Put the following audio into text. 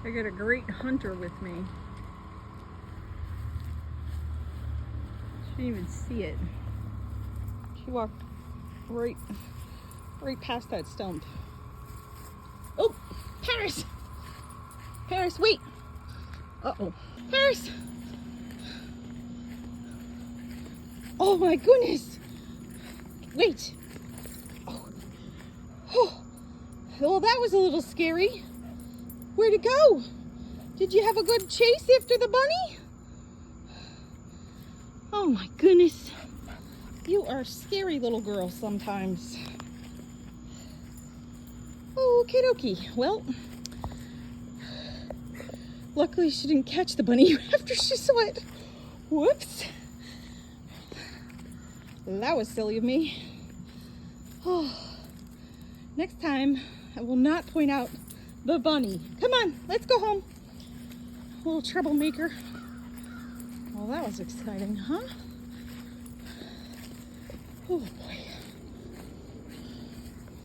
I got a great hunter with me. She didn't even see it. She walked right past that stump. Oh, Paris! Paris, wait! Uh-oh. Paris! Oh my goodness! Wait! Oh. Oh. Well, that was a little scary. Where'd it go? Did you have a good chase after the bunny? Oh my goodness. You are a scary little girl sometimes. Okie dokie. Well, luckily she didn't catch the bunny after she saw it. Whoops. That was silly of me. Oh. Next time, I will not point out the bunny. Come on, let's go home. Little troublemaker. Well, that was exciting, huh? Oh boy.